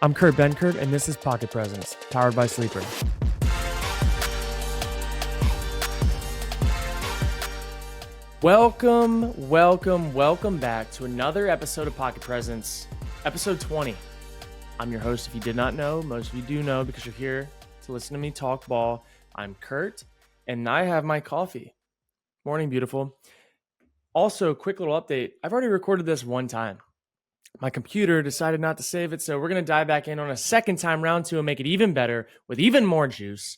I'm Kurt Benkert, and this is Pocket Presence, powered by Sleeper. Welcome back to another episode of Pocket Presence, episode 20. I'm your host, if you did not know. Most of you do know because you're here to listen to me talk ball. I'm Kurt, and I have my coffee. Morning, beautiful. Also, quick little update. I've already recorded this one time. My computer decided not to save it, so we're going to dive back in on a second time, round two, and make it even better with even more juice.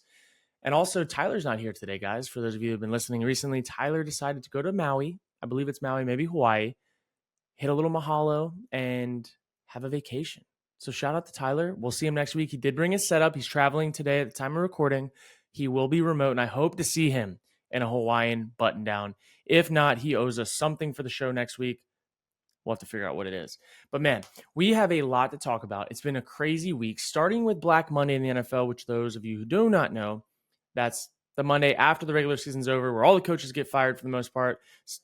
And also, Tyler's not here today, guys. For those of you who have been listening recently, Tyler decided to go to Maui. I believe it's Maui, maybe Hawaii. Hit a little mahalo and have a vacation. So shout out to Tyler. We'll see him next week. He did bring his setup. He's traveling today at the time of recording. He will be remote, and I hope to see him in a Hawaiian button down. If not, he owes us something for the show next week. We'll have to figure out what it is. But man, we have a lot to talk about. It's been a crazy week, starting with Black Monday in the NFL, which those of you who do not know, that's the Monday after the regular season's over, where all the coaches get fired for the most part.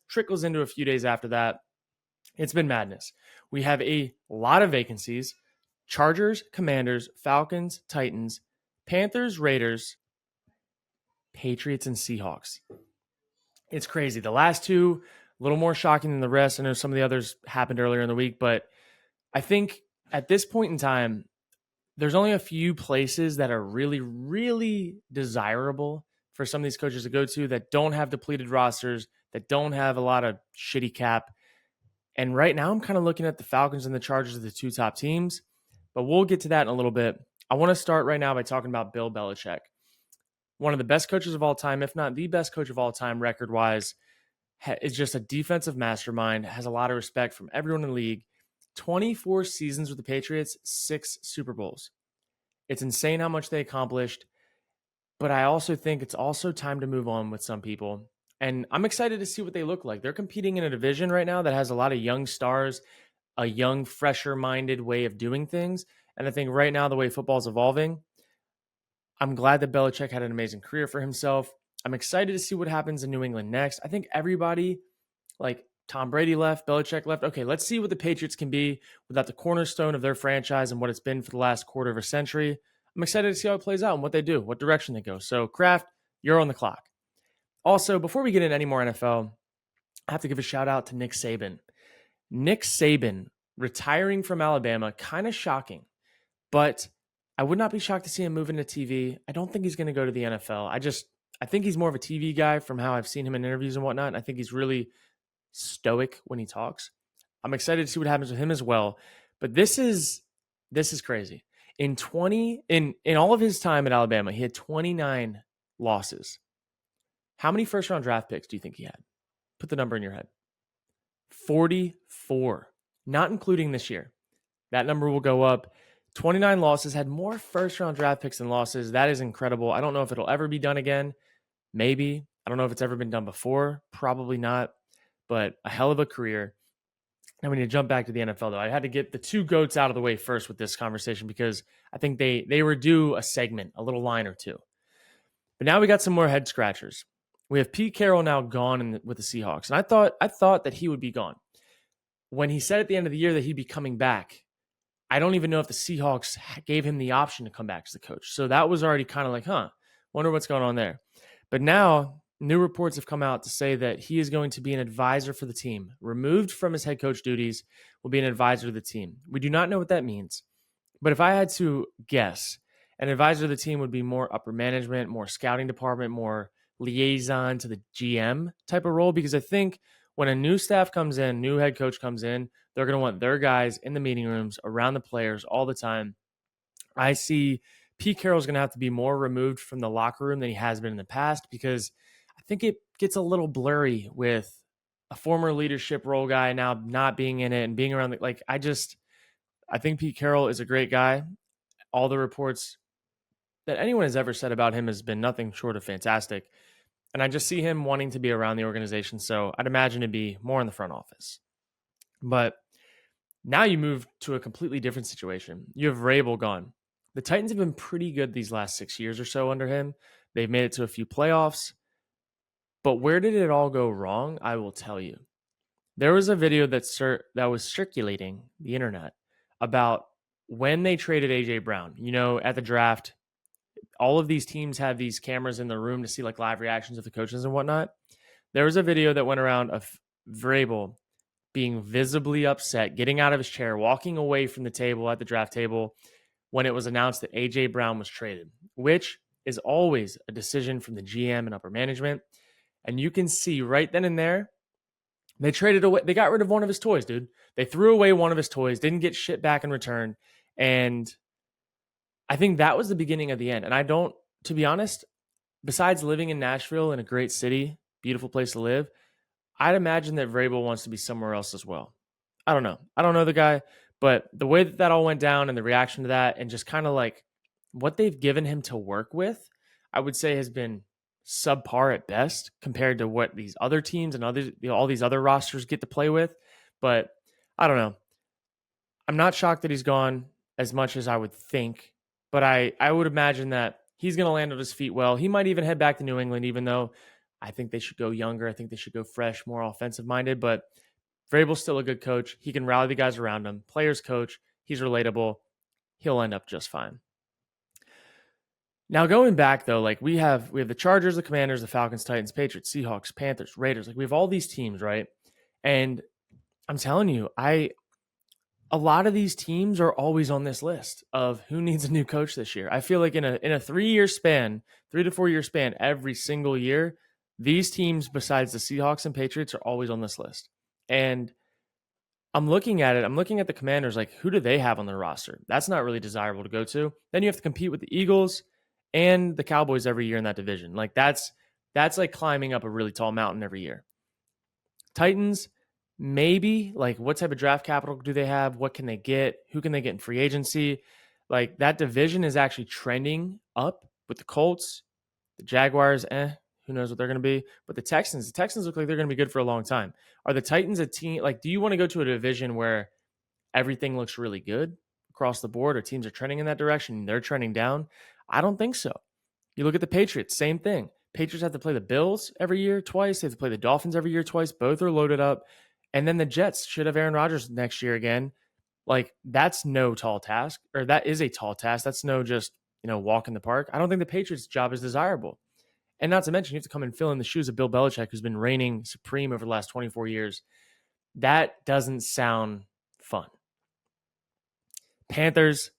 Trickles into a few days after that. It's been madness. We have a lot of vacancies. Chargers, Commanders, Falcons, Titans, Panthers, Raiders, Patriots, and Seahawks. It's crazy. The last two, a little more shocking than the rest. I know some of the others happened earlier in the week, but I think at this point in time, there's only a few places that are really, really desirable for some of these coaches to go to that don't have depleted rosters, that don't have a lot of shitty cap. And right now, I'm kind of looking at the Falcons and the Chargers as the two top teams, but we'll get to that in a little bit. I want to start right now by talking about Bill Belichick, one of the best coaches of all time, if not the best coach of all time record-wise. Is just a defensive mastermind, has a lot of respect from everyone in the league. 24 seasons with the Patriots, 6 Super Bowls. It's insane how much they accomplished, but I also think it's also time to move on with some people. And I'm excited to see what they look like. They're competing in a division right now that has a lot of young stars, a young, fresher-minded way of doing things. And I think right now, the way football's evolving, I'm glad that Belichick had an amazing career for himself. I'm excited to see what happens in New England next. I think everybody, like Tom Brady left, Belichick left. Okay, let's see what the Patriots can be without the cornerstone of their franchise and what it's been for the last quarter of a century. I'm excited to see how it plays out and what they do, what direction they go. So, Kraft, you're on the clock. Also, before we get into any more NFL, I have to give a shout out to Nick Saban. Nick Saban retiring from Alabama, kind of shocking, but I would not be shocked to see him move into TV. I don't think he's going to go to the NFL. I think he's more of a TV guy from how I've seen him in interviews and whatnot. I think he's really stoic when he talks. I'm excited to see what happens with him as well. But this is crazy. In all of his time at Alabama, he had 29 losses. How many first round draft picks do you think he had? Put the number in your head. 44, not including this year. That number will go up. 29 losses, had more first round draft picks than losses. That is incredible. I don't know if it'll ever be done again. Maybe. I don't know if it's ever been done before. Probably not. But a hell of a career. And we need to jump back to the NFL, though. I had to get the two GOATs out of the way first with this conversation because I think they were due a segment, a little line or two. But now we got some more head scratchers. We have Pete Carroll now gone with the Seahawks. And I thought that he would be gone. When he said at the end of the year that he'd be coming back, I don't even know if the Seahawks gave him the option to come back as the coach. So that was already kind of like, wonder what's going on there. But now new reports have come out to say that he is going to be an advisor for the team. Removed from his head coach duties, will be an advisor to the team. We do not know what that means. But if I had to guess, an advisor to the team would be more upper management, more scouting department, more liaison to the GM type of role. Because I think when a new staff comes in, new head coach comes in, they're going to want their guys in the meeting rooms, around the players all the time. I see Pete Carroll's going to have to be more removed from the locker room than he has been in the past because I think it gets a little blurry with a former leadership role guy now not being in it and being around. I think Pete Carroll is a great guy. All the reports that anyone has ever said about him has been nothing short of fantastic. And I just see him wanting to be around the organization. So I'd imagine it'd be more in the front office. But now you move to a completely different situation. You have Vrabel gone. The Titans have been pretty good these last 6 years or so under him. They've made it to a few playoffs. But where did it all go wrong? I will tell you. There was a video that was circulating the internet about when they traded AJ Brown, at the draft, all of these teams have these cameras in the room to see like live reactions of the coaches and whatnot. There was a video that went around of Vrabel being visibly upset, getting out of his chair, walking away from the table at the draft table when it was announced that AJ Brown was traded, which is always a decision from the GM and upper management. And you can see right then and there, they traded away. They got rid of one of his toys, dude. They threw away one of his toys, didn't get shit back in return. And I think that was the beginning of the end. And to be honest, besides living in Nashville in a great city, beautiful place to live, I'd imagine that Vrabel wants to be somewhere else as well. I don't know. I don't know the guy, but the way that all went down and the reaction to that and just kind of like what they've given him to work with, I would say has been subpar at best compared to what these other teams and all these other rosters get to play with. But I don't know. I'm not shocked that he's gone as much as I would think, but I would imagine that he's going to land on his feet well. He might even head back to New England, even though I think they should go younger. I think they should go fresh, more offensive minded, but Vrabel's still a good coach. He can rally the guys around him. Players coach. He's relatable. He'll end up just fine. Now going back though, like we have the Chargers, the Commanders, the Falcons, Titans, Patriots, Seahawks, Panthers, Raiders. Like we have all these teams, right? And I'm telling you, a lot of these teams are always on this list of who needs a new coach this year. I feel like in a 3-year span, 3 to 4 year span, every single year, these teams besides the Seahawks and Patriots are always on this list. And I'm looking at it. I'm looking at the Commanders, like who do they have on their roster? That's not really desirable to go to. Then you have to compete with the Eagles and the Cowboys every year in that division. Like that's like climbing up a really tall mountain every year. Titans, maybe, like what type of draft capital do they have? What can they get? Who can they get in free agency? Like that division is actually trending up with the Colts, the Jaguars, who knows what they're going to be. But the Texans look like they're going to be good for a long time. Are the Titans a team, like do you want to go to a division where everything looks really good across the board or teams are trending in that direction and they're trending down? I don't think so. You look at the Patriots, same thing. Patriots have to play the Bills every year twice. They have to play the Dolphins every year twice. Both are loaded up. And then the Jets should have Aaron Rodgers next year again. Like that's no tall task, or that is a tall task. That's no just, walk in the park. I don't think the Patriots' job is desirable. And not to mention, you have to come and fill in the shoes of Bill Belichick, who's been reigning supreme over the last 24 years. That doesn't sound fun. Panthers,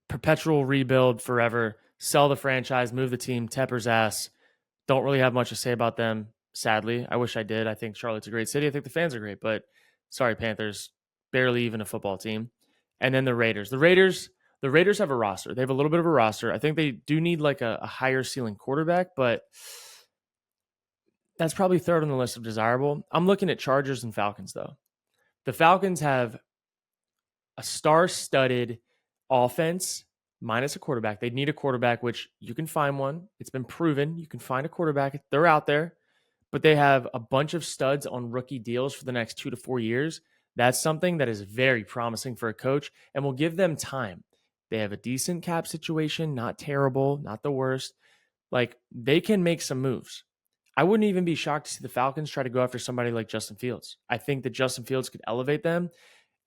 perpetual rebuild forever, sell the franchise, move the team, Tepper's ass. Don't really have much to say about them, sadly. I wish I did. I think Charlotte's a great city. I think the fans are great, but sorry, Panthers, barely even a football team. And then the Raiders. The Raiders have a roster. They have a little bit of a roster. I think they do need like a higher ceiling quarterback, but that's probably third on the list of desirable. I'm looking at Chargers and Falcons, though. The Falcons have a star-studded offense minus a quarterback. They need a quarterback, which you can find one. It's been proven. You can find a quarterback. They're out there, but they have a bunch of studs on rookie deals for the next 2 to 4 years. That's something that is very promising for a coach and will give them time. They have a decent cap situation, not terrible, not the worst. Like they can make some moves. I wouldn't even be shocked to see the Falcons try to go after somebody like Justin Fields. I think that Justin Fields could elevate them.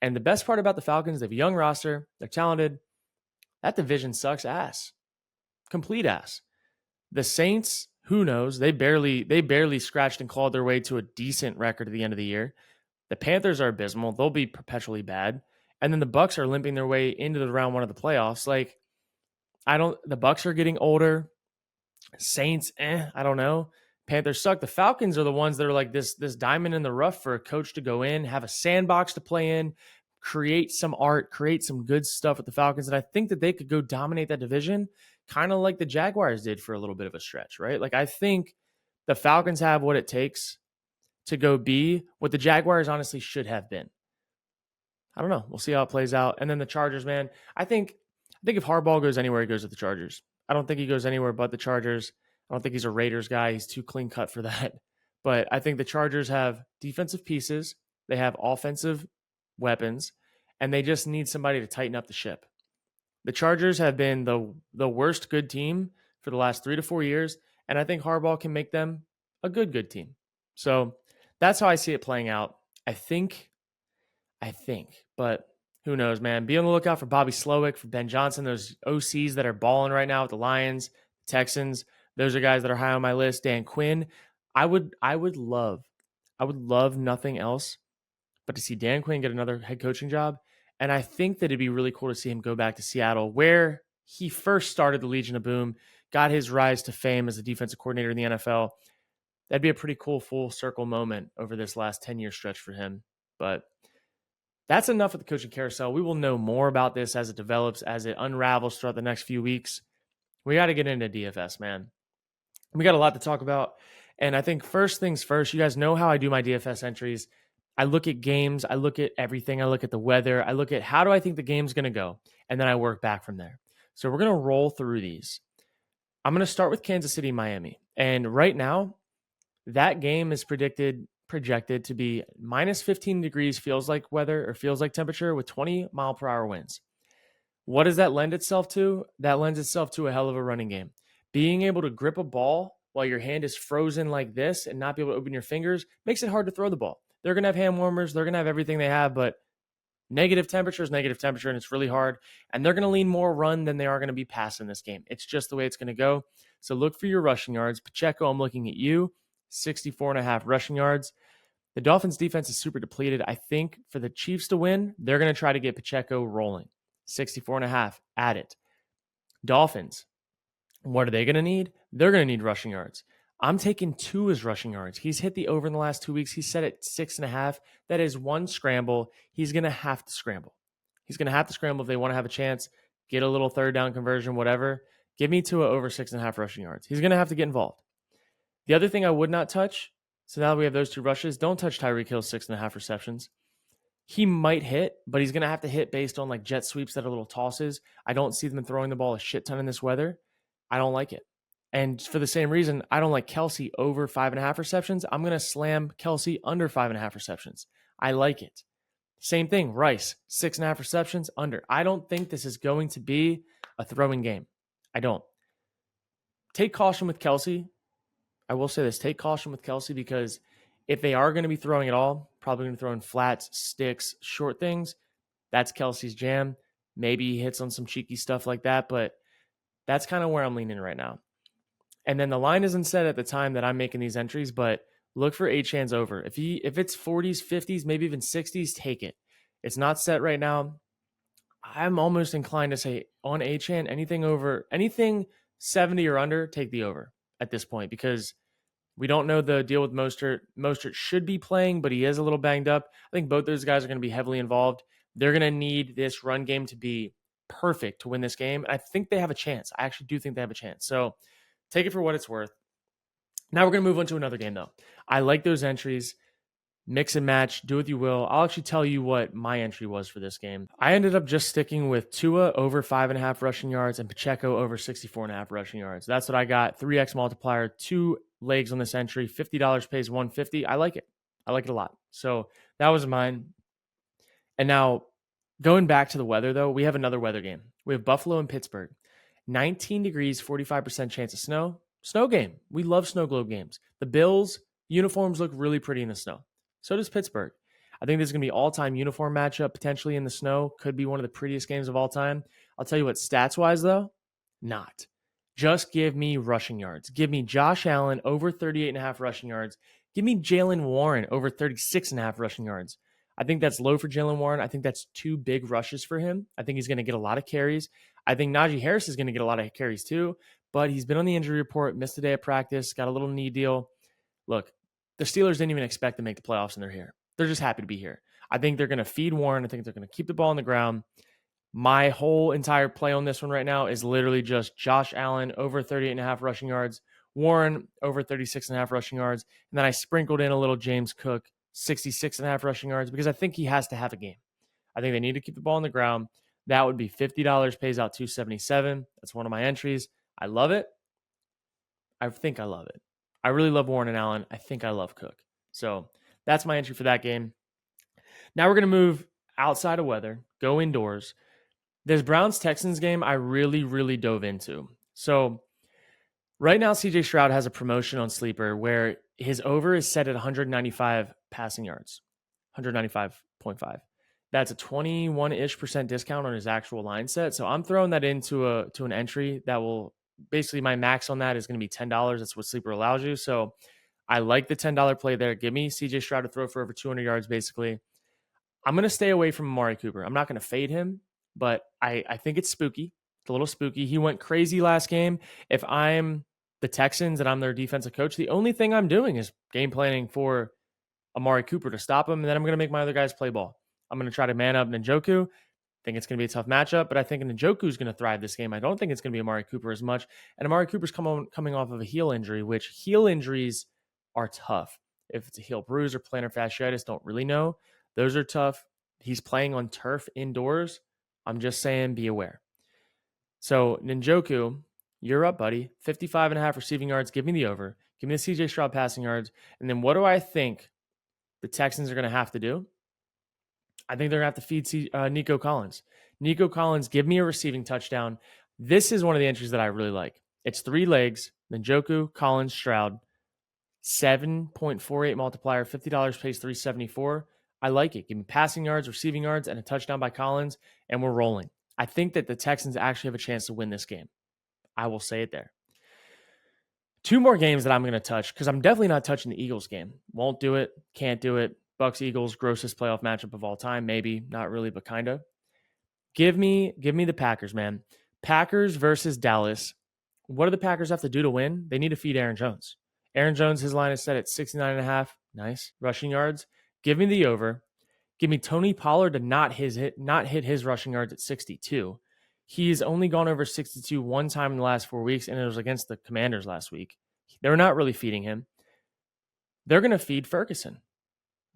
And the best part about the Falcons, they have a young roster. They're talented. That division sucks ass. Complete ass. The Saints, who knows? They barely scratched and clawed their way to a decent record at the end of the year. The Panthers are abysmal. They'll be perpetually bad. And then the Bucs are limping their way into the round one of the playoffs. Like, the Bucs are getting older. Saints, I don't know. Panthers suck. The Falcons are the ones that are like this diamond in the rough for a coach to go in, have a sandbox to play in, create some art, create some good stuff with the Falcons. And I think that they could go dominate that division, kind of like the Jaguars did for a little bit of a stretch, right? Like I think the Falcons have what it takes to go be what the Jaguars honestly should have been. I don't know. We'll see how it plays out. And then the Chargers, man, I think if Harbaugh goes anywhere, he goes with the Chargers. I don't think he goes anywhere but the Chargers. I don't think he's a Raiders guy. He's too clean cut for that. But I think the Chargers have defensive pieces. They have offensive weapons, and they just need somebody to tighten up the ship. The Chargers have been the worst good team for the last 3 to 4 years, and I think Harbaugh can make them a good team. So that's how I see it playing out. I think, but Who knows, man? Be on the lookout for Bobby Slowick, for Ben Johnson, those OCs that are balling right now with the Lions, Texans. Those are guys that are high on my list. Dan Quinn. I would love nothing else but to see Dan Quinn get another head coaching job. And I think that it'd be really cool to see him go back to Seattle, where he first started the Legion of Boom, got his rise to fame as a defensive coordinator in the NFL. That'd be a pretty cool full circle moment over this last 10-year stretch for him. But that's enough of the coaching carousel. We will know more about this as it develops, as it unravels throughout the next few weeks. We got to get into DFS, man. We got a lot to talk about. And I think first things first, you guys know how I do my DFS entries. I look at games, I look at everything, I look at the weather, I look at how do I think the game's going to go, and then I work back from there. So we're going to roll through these. I'm going to start with Kansas City, Miami. And right now, that game is projected to be minus 15 degrees, feels like weather or feels like temperature with 20 mile per hour winds. What does that lend itself to? That lends itself to a hell of a running game. Being able to grip a ball while your hand is frozen like this and not be able to open your fingers makes it hard to throw the ball. They're going to have hand warmers. They're going to have everything they have, but negative temperature is negative temperature, and it's really hard. And they're going to lean more run than they are going to be pass in this game. It's just the way it's going to go. So look for your rushing yards. Pacheco, I'm looking at you, 64.5 rushing yards. The Dolphins defense is super depleted. I think for the Chiefs to win, they're going to try to get Pacheco rolling. 64.5, add it. Dolphins, what are they going to need? They're going to need rushing yards. I'm taking 2 as rushing yards. He's hit the over in the last 2 weeks. He's set at 6.5. That is 1 scramble. He's going to have to scramble. He's going to have to scramble if they want to have a chance, get a little third down conversion, whatever. Give me Tua over 6.5 rushing yards. He's going to have to get involved. The other thing I would not touch, so now that we have those 2 rushes, don't touch Tyreek Hill's 6.5 receptions. He might hit, but he's going to have to hit based on like jet sweeps that are little tosses. I don't see them throwing the ball a shit ton in this weather. I don't like it. And for the same reason, I don't like Kelsey over 5.5 receptions. I'm going to slam Kelsey under 5.5 receptions. I like it. Same thing, Rice, 6.5 receptions under. I don't think this is going to be a throwing game. I don't. Take caution with Kelsey. I will say this, take caution with Kelsey because if they are going to be throwing at all, probably going to throw in flats, sticks, short things. That's Kelsey's jam. Maybe he hits on some cheeky stuff like that, but that's kind of where I'm leaning right now. And then the line isn't set at the time that I'm making these entries, but look for Achane's over. If it's 40s, 50s, maybe even 60s, take it. It's not set right now. I'm almost inclined to say on Achane, anything 70 or under, take the over at this point because we don't know the deal with Mostert. Mostert should be playing, but he is a little banged up. I think both those guys are going to be heavily involved. They're going to need this run game to be perfect to win this game. And I think they have a chance. I actually do think they have a chance. So take it for what it's worth. Now we're going to move on to another game, though. I like those entries. Mix and match. Do what you will. I'll actually tell you what my entry was for this game. I ended up just sticking with Tua over 5.5 rushing yards and Pacheco over 64.5 rushing yards. That's what I got. 3x multiplier, 2 legs on this entry. $50 pays $150. I like it. I like it a lot. So that was mine. And now going back to the weather, though, we have another weather game. We have Buffalo and Pittsburgh. 19 degrees, 45% chance of snow. Snow game. We love snow globe games. The Bills uniforms look really pretty in the snow. So does Pittsburgh. I think this is going to be all-time uniform matchup, potentially in the snow. Could be one of the prettiest games of all time. I'll tell you what, stats-wise, though, not. Just give me rushing yards. Give me Josh Allen over 38.5 rushing yards. Give me Jalen Warren over 36.5 rushing yards. I think that's low for Jalen Warren. I think that's 2 big rushes for him. I think he's going to get a lot of carries. I think Najee Harris is going to get a lot of carries too, but he's been on the injury report, missed a day of practice, got a little knee deal. Look, the Steelers didn't even expect to make the playoffs, and they're here. They're just happy to be here. I think they're going to feed Warren. I think they're going to keep the ball on the ground. My whole entire play on this one right now is literally just Josh Allen over 38.5 rushing yards, Warren over 36.5 rushing yards, and then I sprinkled in a little James Cook, 66.5 rushing yards, because I think he has to have a game. I think they need to keep the ball on the ground. That would be $50, pays out $277. That's one of my entries. I love it. I think I love it. I really love Warren and Allen. I think I love Cook. So that's my entry for that game. Now we're going to move outside of weather, go indoors. This Browns-Texans game I really, really dove into. So right now, CJ Stroud has a promotion on Sleeper where his over is set at 195 passing yards, 195.5. That's a 21-ish% discount on his actual line set. So I'm throwing that into an entry that will basically, my max on that is going to be $10. That's what Sleeper allows you. So I like the $10 play there. Give me CJ Stroud to throw for over 200 yards, basically. I'm going to stay away from Amari Cooper. I'm not going to fade him, but I think it's spooky. It's a little spooky. He went crazy last game. If I'm the Texans and I'm their defensive coach, the only thing I'm doing is game planning for Amari Cooper to stop him, and then I'm going to make my other guys play ball. I'm going to try to man up Njoku. I think it's going to be a tough matchup, but I think Njoku is going to thrive this game. I don't think it's going to be Amari Cooper as much. And Amari Cooper's coming off of a heel injury, which heel injuries are tough. If it's a heel bruise or plantar fasciitis, don't really know. Those are tough. He's playing on turf indoors. I'm just saying, be aware. So Njoku, you're up, buddy. 55.5 receiving yards. Give me the over. Give me the CJ Stroud passing yards. And then what do I think the Texans are going to have to do? I think they're going to have to feed Nico Collins. Nico Collins, give me a receiving touchdown. This is one of the entries that I really like. It's 3 legs, Njoku, Collins, Stroud. 7.48 multiplier, $50 pays $374. I like it. Give me passing yards, receiving yards, and a touchdown by Collins, and we're rolling. I think that the Texans actually have a chance to win this game. I will say it there. 2 more games that I'm going to touch, because I'm definitely not touching the Eagles game. Won't do it. Can't do it. Bucks Eagles, grossest playoff matchup of all time. Maybe, not really, but kind of. Give me the Packers, man. Packers versus Dallas. What do the Packers have to do to win? They need to feed Aaron Jones. Aaron Jones, his line is set at 69.5. Nice rushing yards. Give me the over. Give me Tony Pollard to not hit his rushing yards at 62. He's only gone over 62 one time in the last 4 weeks, and it was against the Commanders last week. They're not really feeding him. They're going to feed Ferguson.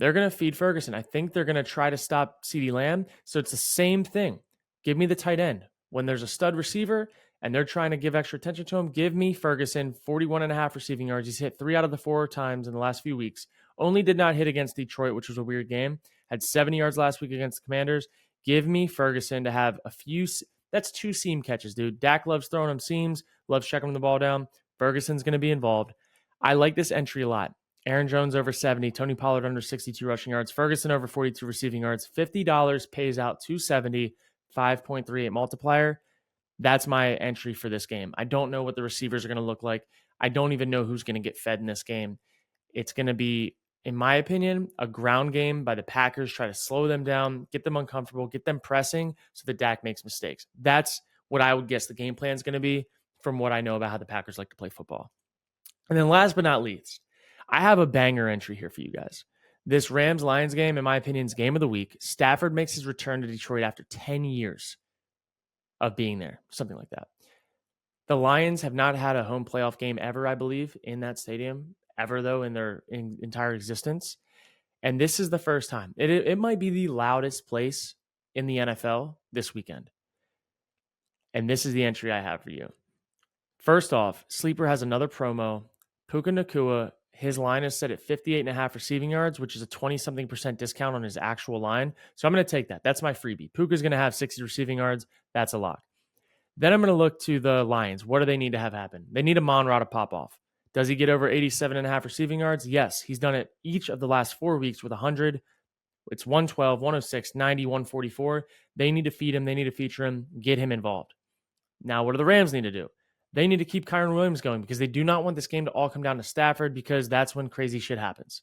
I think they're going to try to stop CeeDee Lamb. So it's the same thing. Give me the tight end. When there's a stud receiver and they're trying to give extra attention to him, give me Ferguson, 41.5 receiving yards. He's hit 3 out of the 4 times in the last few weeks. Only did not hit against Detroit, which was a weird game. Had 70 yards last week against the Commanders. Give me Ferguson to have a few. That's 2 seam catches, dude. Dak loves throwing him seams, loves checking the ball down. Ferguson's going to be involved. I like this entry a lot. Aaron Jones over 70, Tony Pollard under 62 rushing yards, Ferguson over 42 receiving yards, $50 pays out 270, 5.38 multiplier. That's my entry for this game. I don't know what the receivers are going to look like. I don't even know who's going to get fed in this game. It's going to be, in my opinion, a ground game by the Packers. Try to slow them down, get them uncomfortable, get them pressing so that Dak makes mistakes. That's what I would guess the game plan is going to be from what I know about how the Packers like to play football. And then last but not least, I have a banger entry here for you guys. This Rams-Lions game, in my opinion, is game of the week. Stafford makes his return to Detroit after 10 years of being there, something like that. The Lions have not had a home playoff game ever, I believe, in that stadium, ever, though, in their entire existence. And this is the first time. It might be the loudest place in the NFL this weekend. And this is the entry I have for you. First off, Sleeper has another promo. Puka Nacua, his line is set at 58.5 receiving yards, which is a 20-something% discount on his actual line. So I'm going to take that. That's my freebie. Puka's going to have 60 receiving yards. That's a lock. Then I'm going to look to the Lions. What do they need to have happen? They need a Monra to pop off. Does he get over 87.5 receiving yards? Yes. He's done it each of the last 4 weeks with 100. It's 112, 106, 90, 144. They need to feed him. They need to feature him, get him involved. Now, what do the Rams need to do? They need to keep Kyren Williams going because they do not want this game to all come down to Stafford because that's when crazy shit happens.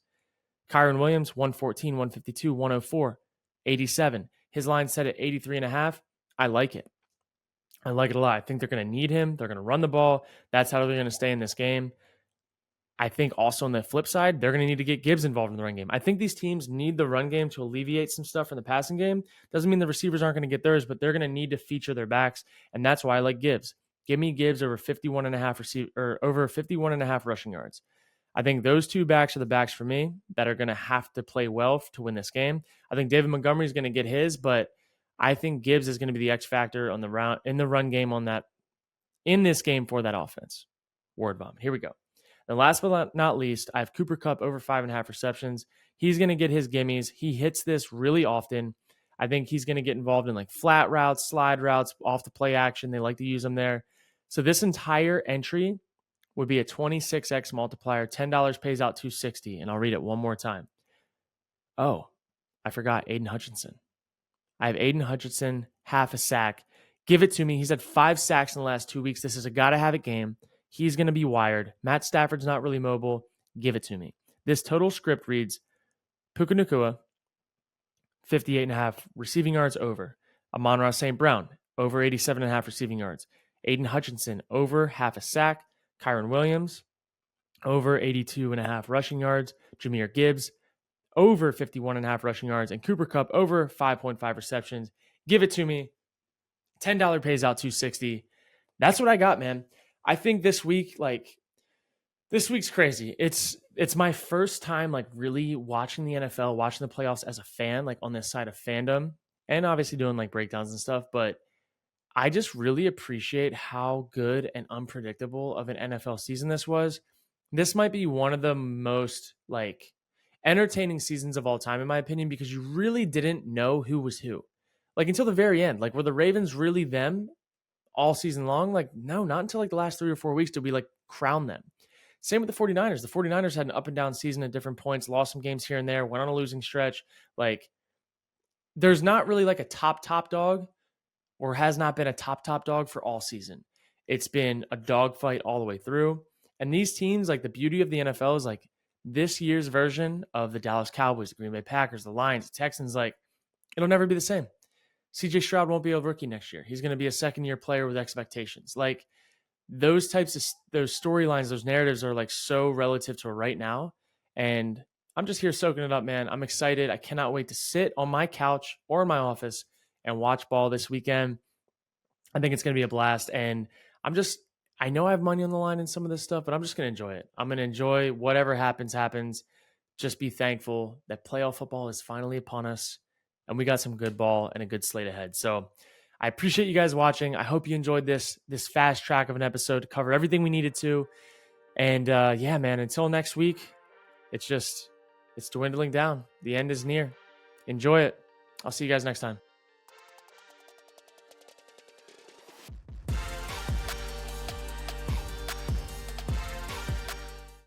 Kyren Williams, 114, 152, 104, 87. His line set at 83.5. I like it. I like it a lot. I think they're going to need him. They're going to run the ball. That's how they're going to stay in this game. I think also on the flip side, they're going to need to get Gibbs involved in the run game. I think these teams need the run game to alleviate some stuff from the passing game. Doesn't mean the receivers aren't going to get theirs, but they're going to need to feature their backs, and that's why I like Gibbs. Give me Gibbs over 51.5 rushing yards. I think those 2 backs are the backs for me that are going to have to play well to win this game. I think David Montgomery is going to get his, but I think Gibbs is going to be the X factor on the in the run game in this game for that offense. Word bomb. Here we go. And last but not least, I have Cooper Kupp over 5.5 receptions. He's going to get his gimmies. He hits this really often. I think he's going to get involved in like flat routes, slide routes, off the play action. They like to use them there. So this entire entry would be a 26x multiplier. $10 pays out $260. And I'll read it one more time. Oh, I forgot Aiden Hutchinson. I have Aiden Hutchinson, half a sack. Give it to me. He's had 5 sacks in the last 2 weeks. This is a gotta-have-it game. He's going to be wired. Matt Stafford's not really mobile. Give it to me. This total script reads Puka Nacua, 58.5 receiving yards over. Amon-Ra St. Brown, over 87.5 receiving yards. Aiden Hutchinson, over half a sack. Kyron Williams, over 82.5 rushing yards. Jahmyr Gibbs, over 51.5 rushing yards. And Cooper Kupp, over 5.5 receptions. Give it to me. $10 pays out $260. That's what I got, man. I think this week's crazy. It's my first time really watching the NFL, watching the playoffs as a fan, on this side of fandom, and obviously doing breakdowns and stuff. But I just really appreciate how good and unpredictable of an NFL season this was. This might be one of the most entertaining seasons of all time, in my opinion, because you really didn't know who was who. Until the very end. Were the Ravens really them all season long? No, not until the last 3 or 4 weeks did we crown them. Same with the 49ers. The 49ers had an up and down season at different points, lost some games here and there, went on a losing stretch. There's not really a top dog, or has not been a top dog for all season. It's been a dogfight all the way through. And these teams, the beauty of the NFL is this year's version of the Dallas Cowboys, the Green Bay Packers, the Lions, the Texans, it'll never be the same. CJ Stroud won't be a rookie next year. He's going to be a second-year player with expectations. Those types of those storylines, those narratives are so relative to right now. And I'm just here soaking it up, man. I'm excited. I cannot wait to sit on my couch or in my office and watch ball this weekend. I think it's going to be a blast. And I know I have money on the line in some of this stuff, but I'm just going to enjoy it. I'm going to enjoy whatever happens. Just be thankful that playoff football is finally upon us. And we got some good ball and a good slate ahead. So I appreciate you guys watching. I hope you enjoyed this fast track of an episode to cover everything we needed to. And yeah, man, until next week, it's dwindling down. The end is near. Enjoy it. I'll see you guys next time.